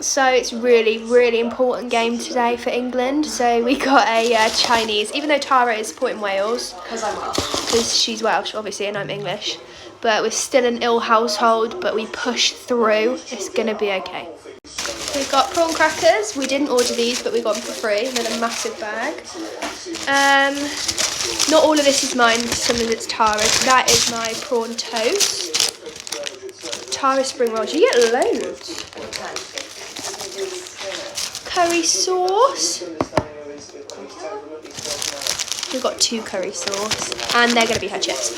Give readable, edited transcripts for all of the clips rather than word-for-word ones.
So it's really, really important game today for England. So we got a Chinese, even though Tara is supporting Wales. Because I'm Welsh. Because she's Welsh, obviously, and I'm English. But we're still an ill household, but we push through. It's going to be okay. We've got prawn crackers. We didn't order these, but we got them for free. They're in a massive bag. Not all of this is mine, some of it's Tara's. That is my prawn toast. Tara spring rolls. You get loads. Curry sauce. We've got 2 curry sauce, and they're going to be her chips.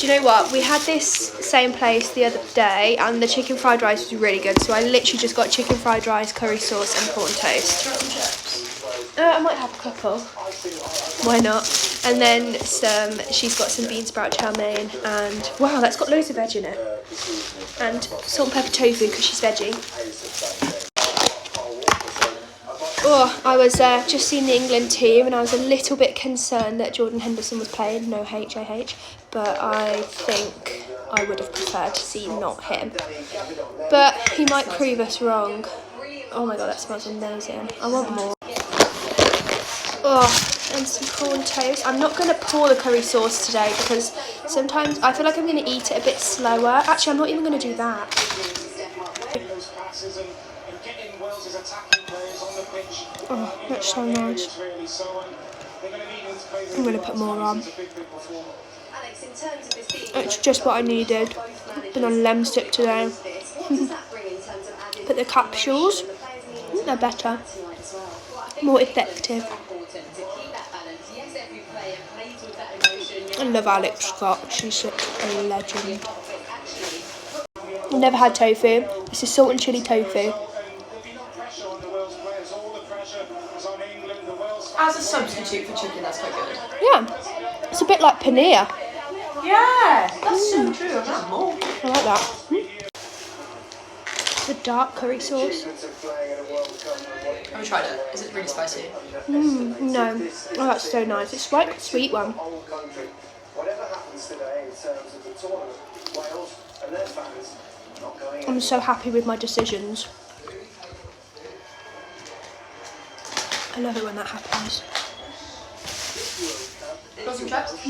Do you know what? We had this same place the other day, and the chicken fried rice was really good. So I literally just got chicken fried rice, curry sauce, and prawn toast. I might have a couple. Why not? And then she's got some bean sprout chow mein, and wow, that's got loads of veg in it. And salt and pepper tofu because she's veggie. Oh, I was just seeing the England team, and I was a little bit concerned that Jordan Henderson was playing, no HAH, but I think I would have preferred to see not him. But he might prove us wrong. Oh my god, that smells amazing. I want more. Oh, and some prawn toast. I'm not going to pour the curry sauce today because sometimes I feel like I'm going to eat it a bit slower. Actually, I'm not even going to do that. Oh, that's so nice. I'm going to put more on. It's just what I needed. Been on lemsip today. But the capsules, they're better. More effective. I love Alex Scott. She's such a legend. I've never had tofu. This is salt and chilli tofu. As a substitute for chicken, that's quite good. Yeah, it's a bit like paneer. Yeah, that's so true. I've had more. I like that. The dark curry sauce. Have you tried it? Is it really spicy? No. Oh, that's so nice. It's like a sweet one. I'm so happy with my decisions. I love it when that happens. Got some chips?